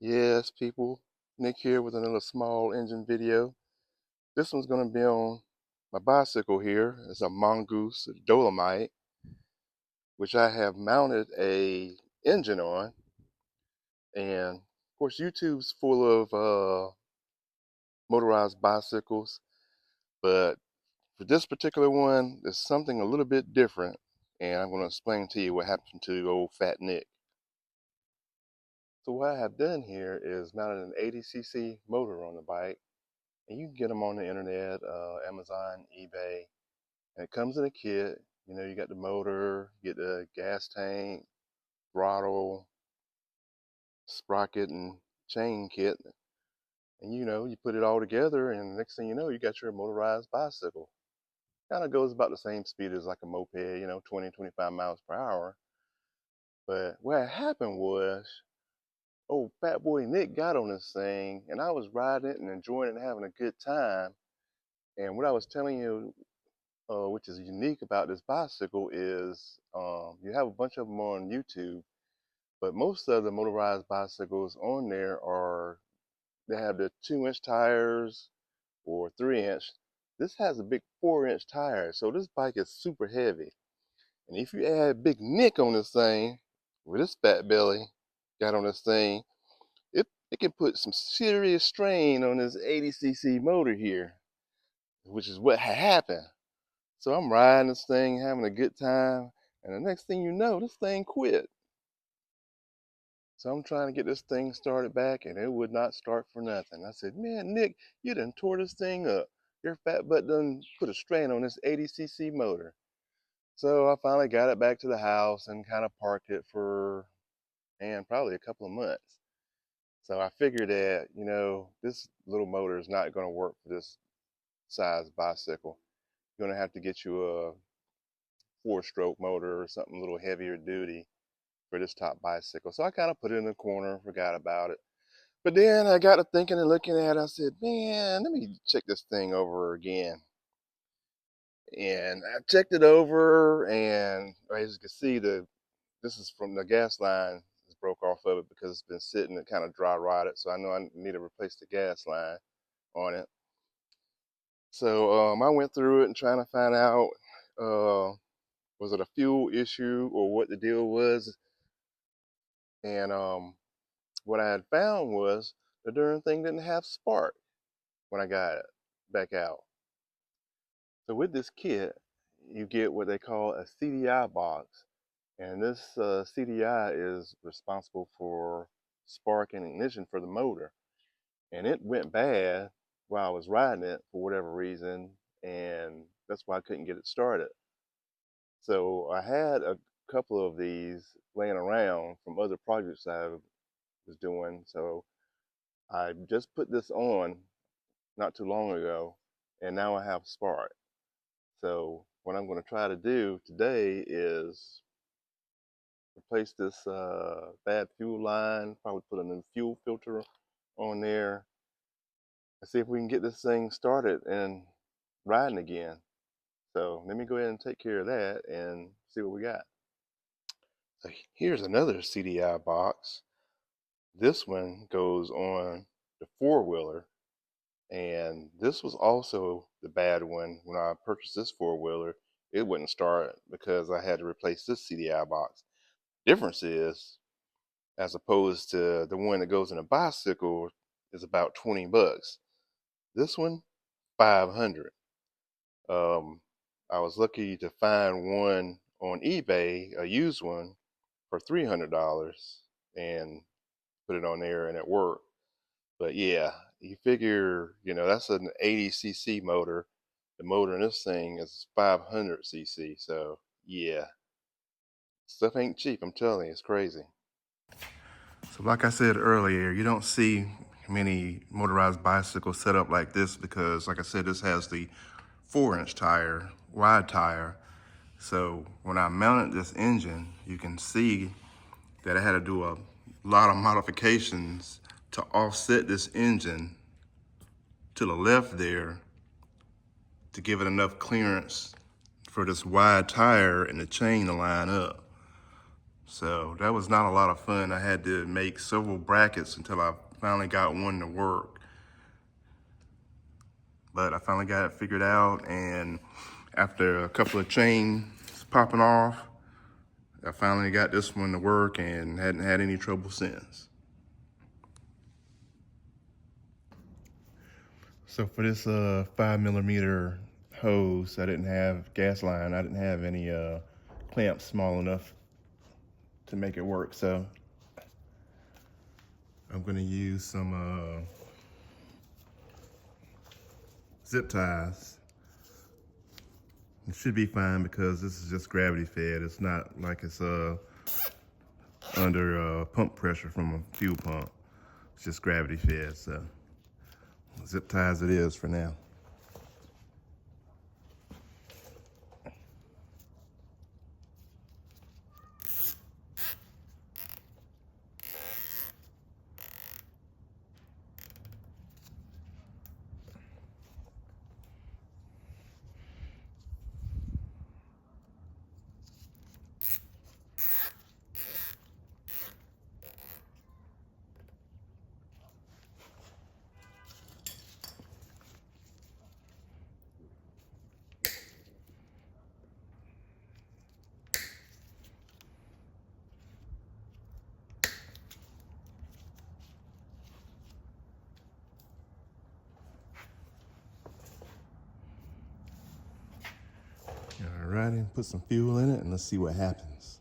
Yes, people. Nick here with another small engine video. This one's going to be on my bicycle here. It's a Mongoose Dolomite, which I have mounted a engine on. And of course, YouTube's full of motorized bicycles, but for this particular one, there's something a little bit different. And I'm going to explain to you what happened to old Fat Nick. So what I have done here is mounted an 80cc motor on the bike. And you can get them on the internet, Amazon, eBay, and it comes in a kit. You know, you got the motor, you get the gas tank, throttle, sprocket, and chain kit. And you put it all together, and the next thing you know, you got your motorized bicycle. Kind of goes about the same speed as like a moped, 20, 25 miles per hour. But what happened was, old fat boy Nick got on this thing, and I was riding it and enjoying it and having a good time. And what I was telling you which is unique about this bicycle is you have a bunch of them on YouTube, but most of the motorized bicycles on there they have the 2-inch tires or 3-inch. This has a big 4-inch tire, so this bike is super heavy. And if you add Big Nick on this thing, with his fat belly got on this thing, it can put some serious strain on this 80cc motor here, which is what happened. So I'm riding this thing, having a good time, and the next thing you know, this thing quit. So I'm trying to get this thing started back, and it would not start for nothing. I said, man, Nick, you done tore this thing up. Your fat butt done put a strain on this 80cc motor. So I finally got it back to the house and kind of parked it for, and probably a couple of months. So I figured that, this little motor is not going to work for this size bicycle. You're going to have to get you a 4-stroke motor or something a little heavier duty for this top bicycle. So I kind of put it in the corner, forgot about it. But then I got to thinking and looking at it. I said, man, let me check this thing over again. And I checked it over, and as you can see, this is from the gas line is broke off of it because it's been sitting and kind of dry rotted. So I know I need to replace the gas line on it. So I went through it and trying to find out was it a fuel issue or what the deal was. And what I had found was the darn thing didn't have spark when I got it back out. So with this kit, you get what they call a CDI box. And this CDI is responsible for spark and ignition for the motor. And it went bad while I was riding it for whatever reason. And that's why I couldn't get it started. So I had a couple of these laying around from other projects I was doing. So I just put this on not too long ago, and now I have spark. So what I'm going to try to do today is replace this bad fuel line, probably put a new fuel filter on there, and see if we can get this thing started and riding again. So let me go ahead and take care of that and see what we got. So here's another CDI box. This one goes on the 4-wheeler. And this was also the bad one. When I purchased this 4-wheeler, it wouldn't start because I had to replace this CDI box. Difference is, as opposed to the one that goes in a bicycle, is about 20 bucks. This one, 500. I was lucky to find one on eBay, a used one, for $300 and put it on there and it worked. But yeah, you figure, that's an 80cc motor. The motor in this thing is 500cc. So yeah, stuff ain't cheap. I'm telling you, it's crazy. So like I said earlier, you don't see many motorized bicycles set up like this because, like I said, this has the 4-inch tire, wide tire. So when I mounted this engine, you can see that I had to do a lot of modifications to offset this engine to the left there to give it enough clearance for this wide tire and the chain to line up. So that was not a lot of fun. I had to make several brackets until I finally got one to work. But I finally got it figured out, and after a couple of chains popping off, I finally got this one to work and hadn't had any trouble since. So for this 5mm hose, I didn't have gas line. I didn't have any clamps small enough to make it work. So I'm gonna use some zip ties. It should be fine because this is just gravity fed. It's not like it's under pump pressure from a fuel pump. It's just gravity fed, so zip ties it is for now. Alrighty, put some fuel in it and let's see what happens.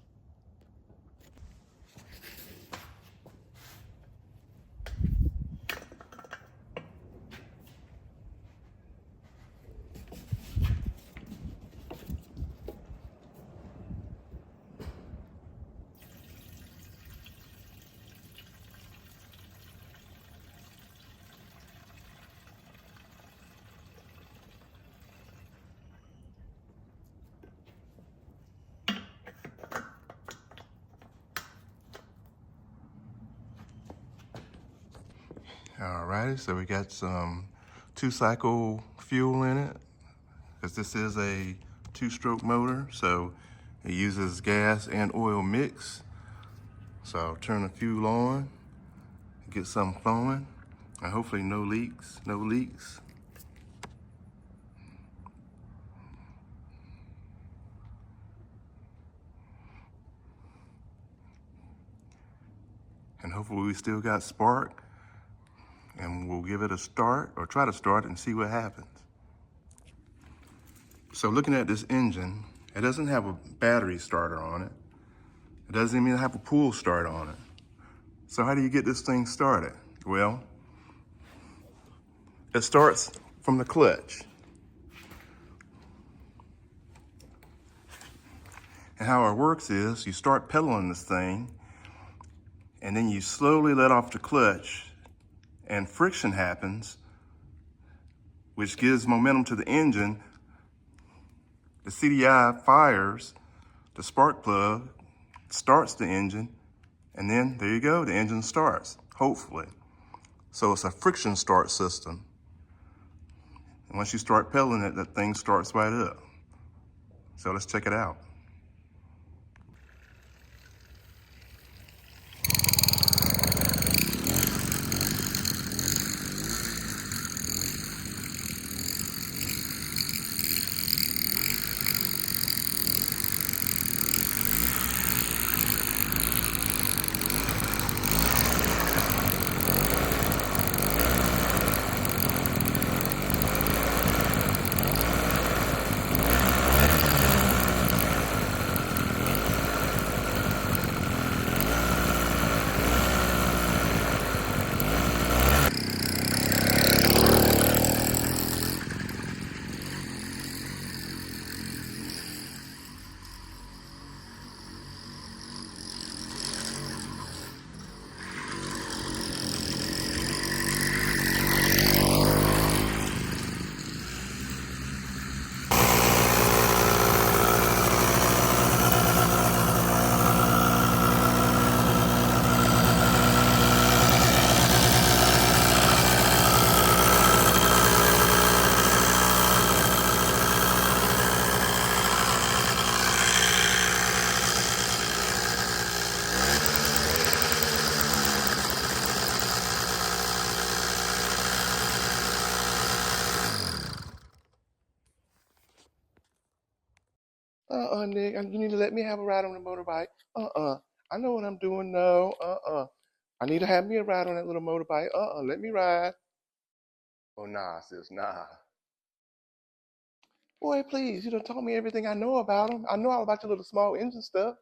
Alrighty, so we got some 2-cycle fuel in it, because this is a 2-stroke motor, so it uses gas and oil mix. So I'll turn the fuel on, get some flowing, and hopefully no leaks. And hopefully we still got spark. And we'll give it a start, or try to start and see what happens. So looking at this engine, it doesn't have a battery starter on it. It doesn't even have a pull start on it. So how do you get this thing started? Well, it starts from the clutch. And how it works is you start pedaling this thing, and then you slowly let off the clutch, and friction happens, which gives momentum to the engine. The CDI fires, the spark plug starts the engine, and then there you go, the engine starts, hopefully. So it's a friction start system. And once you start pedaling it, that thing starts right up. So let's check it out. Nick, you need to let me have a ride on the motorbike. I know what I'm doing. No, I need to have me a ride on that little motorbike. Let me ride. Oh, nah, sis, nah. Boy, please, you done told me everything I know about them. I know all about your little small engine stuff.